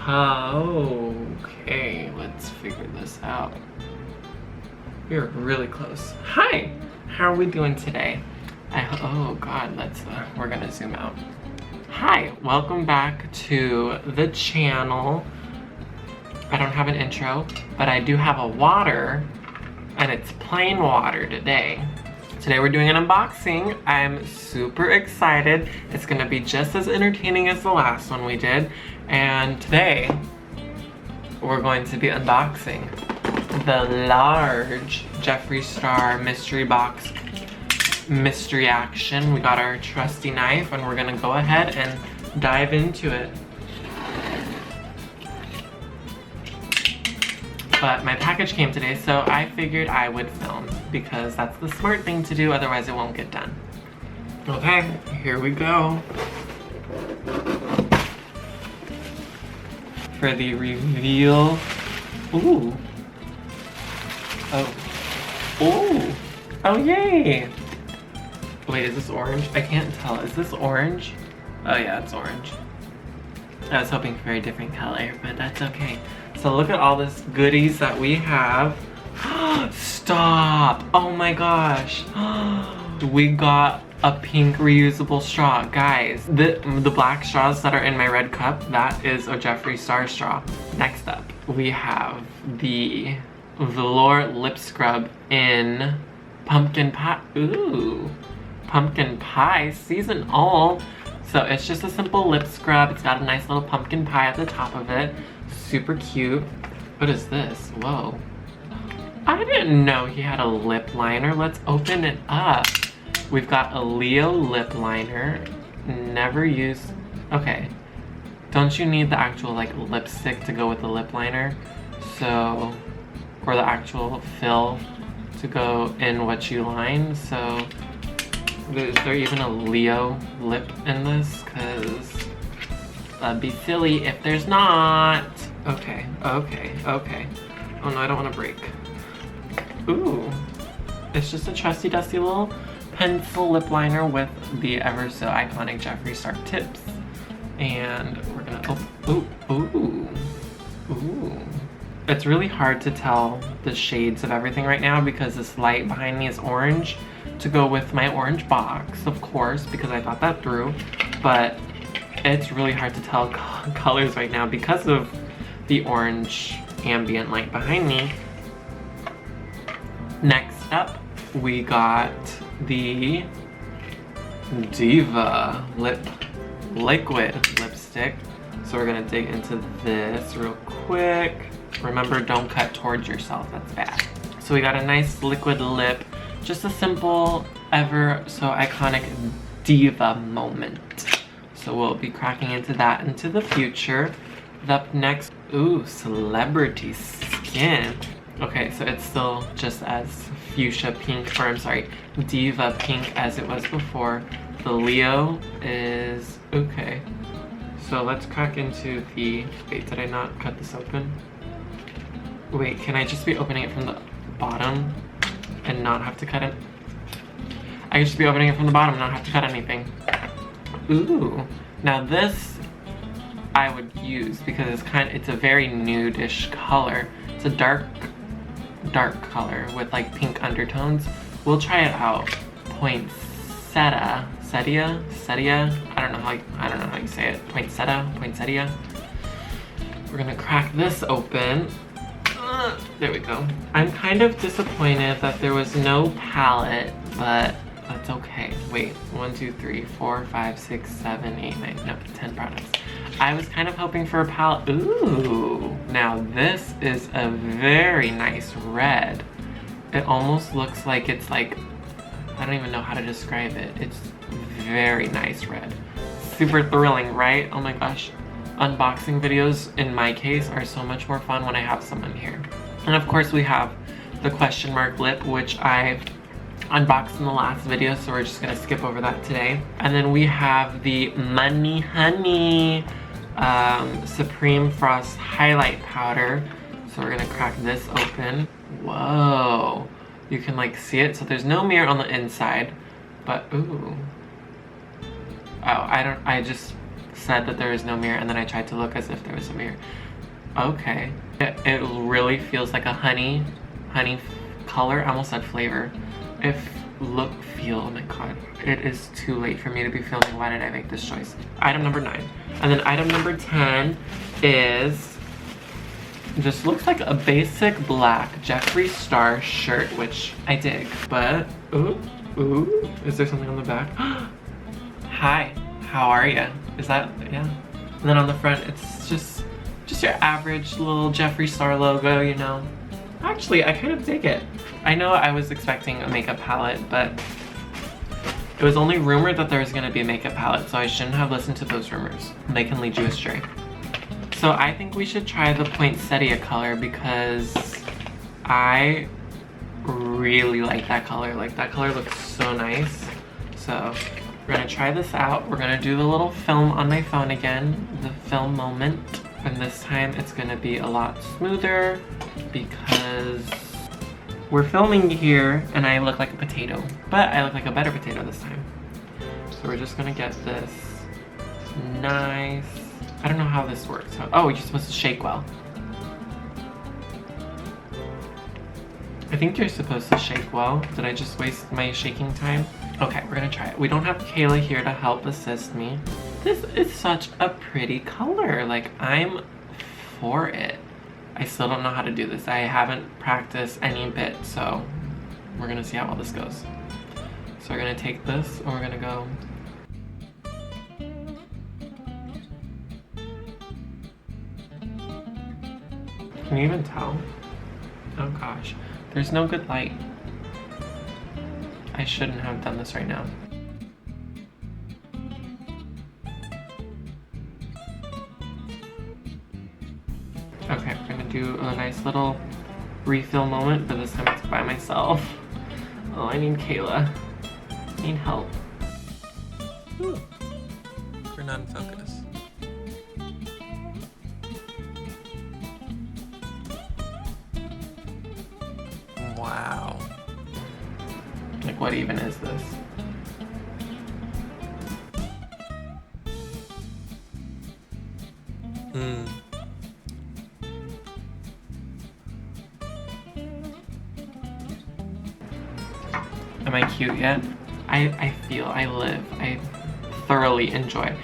Okay, let's figure this out. We're really close. Hi, how are we doing today? Oh God, we're gonna zoom out. Hi, welcome back to the channel. I don't have an intro, but I do have a water, and it's plain water today. Today we're doing an unboxing. I'm super excited. It's gonna be just as entertaining as the last one we did. And today, we're going to be unboxing the large Jeffree Star Mystery Box Mystery Action. We got our trusty knife and we're gonna go ahead and dive into it. But my package came today, so I figured I would film because that's the smart thing to do, otherwise it won't get done. Okay, here we go. For the reveal. Ooh. Oh. Ooh. Oh, yay. Wait, is this orange? I can't tell. Is this orange? Oh yeah, it's orange. I was hoping for a different color, but that's okay. So look at all this goodies that we have. Stop! Oh my gosh. We got a pink reusable straw. Guys, the black straws that are in my red cup, that is a Jeffree Star straw. Next up, we have the velour lip scrub in pumpkin pie. Ooh, pumpkin pie seasonal. So it's just a simple lip scrub. It's got a nice little pumpkin pie at the top of it. Super cute. What is this? Whoa. I didn't know he had a lip liner. Let's open it up. We've got a Leo lip liner. Never used. Okay. Don't you need the actual like lipstick to go with the lip liner? So, or the actual fill to go in what you line. So, is there even a Leo lip in this? Cause that'd be silly if there's not. Okay, okay, okay. Oh no, I don't want to break. Ooh, it's just a trusty dusty little pencil lip liner with the ever so iconic Jeffree Star tips. And we're gonna, ooh. It's really hard to tell the shades of everything right now because this light behind me is orange to go with my orange box, of course, because I thought that through. But it's really hard to tell colors right now because of the orange ambient light behind me. Next up, we got the Diva liquid lipstick. So we're gonna dig into this real quick. Remember, don't cut towards yourself, that's bad. So we got a nice liquid lip, just a simple, ever so iconic Diva moment. So we'll be cracking into that into the future. Up next, ooh, celebrity skin. Okay, so it's still just as fuchsia pink, or I'm sorry, Diva pink as it was before. The Leo is, okay. So let's crack into the, wait, did I not cut this open? Wait, can I just be opening it from the bottom and not have to cut it? I can just be opening it from the bottom and not have to cut anything. Ooh, now this I would use because it's a very nude-ish color. It's a dark color with like pink undertones. We'll try it out. Poinsettia. I don't know how you say it. Poinsettia. We're gonna crack this open. There we go. I'm kind of disappointed that there was no palette, but that's okay. Wait, 1, 2, 3, 4, 5, 6, 7, 8, 9, no, 10 products. I was kind of hoping for a palette. Ooh, now this is a very nice red. It almost looks like it's like, I don't even know how to describe it. It's very nice red. Super thrilling, right? Oh my gosh. Unboxing videos, in my case, are so much more fun when I have someone here. And of course we have the question mark lip, which I unboxed in the last video, so we're just gonna skip over that today. And then we have the Money Honey Supreme Frost Highlight Powder. So we're gonna crack this open. Whoa, you can like see it. So there's no mirror on the inside, but ooh. Oh, I just said that there is no mirror, and then I tried to look as if there was a mirror. Okay. It really feels like a honey color. I almost said flavor. Feel, oh my god. It is too late for me to be filming. Why did I make this choice? Item number 9. And then item number 10 is, just looks like a basic black Jeffree Star shirt, which I dig. But, ooh, is there something on the back? Hi, how are ya? Is that, yeah. And then on the front, it's just your average little Jeffree Star logo, you know. Actually, I kind of dig it. I know I was expecting a makeup palette, but it was only rumored that there was going to be a makeup palette, so I shouldn't have listened to those rumors. They can lead you astray. So I think we should try the poinsettia color because I really like that color. Like, that color looks so nice. So we're going to try this out. We're going to do the little film on my phone again, the film moment. And this time it's going to be a lot smoother because we're filming here and I look like a potato, but I look like a better potato this time. So we're just gonna get this nice, I don't know how this works. Oh, you're supposed to shake well. I think you're supposed to shake well. Did I just waste my shaking time? Okay, we're gonna try it. We don't have Kayla here to help assist me. This is such a pretty color. Like, I'm for it. I still don't know how to do this. I haven't practiced any bit, so we're gonna see how all this goes. So we're gonna take this and we're gonna go. Can you even tell? Oh gosh, there's no good light. I shouldn't have done this right now. Okay, we're gonna do a nice little refill moment, but this time it's by myself. Oh, I need Kayla. I need help. Ooh. For non-focus. Wow. Like, what even is this? Am I cute yet? I thoroughly enjoy.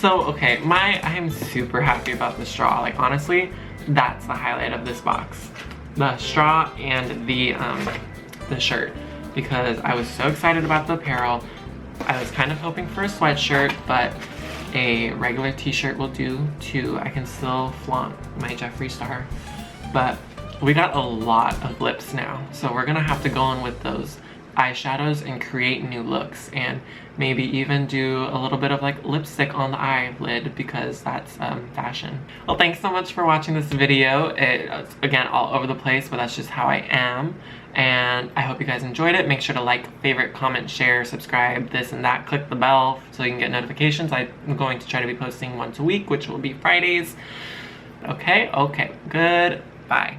I'm super happy about the straw. Like, honestly, that's the highlight of this box. The straw and the shirt, because I was so excited about the apparel. I was kind of hoping for a sweatshirt, but a regular t-shirt will do too. I can still flaunt my Jeffree Star, but we got a lot of lips now, so we're gonna have to go in with those eyeshadows and create new looks, and maybe even do a little bit of like lipstick on the eyelid because that's fashion. Well, thanks so much for watching this video. It's again all over the place, but that's just how I am, and I hope you guys enjoyed it. Make sure to like, favorite, comment, share, subscribe, this and that. Click the bell so you can get notifications. I'm going to try to be posting once a week, which will be Fridays. Okay, goodbye.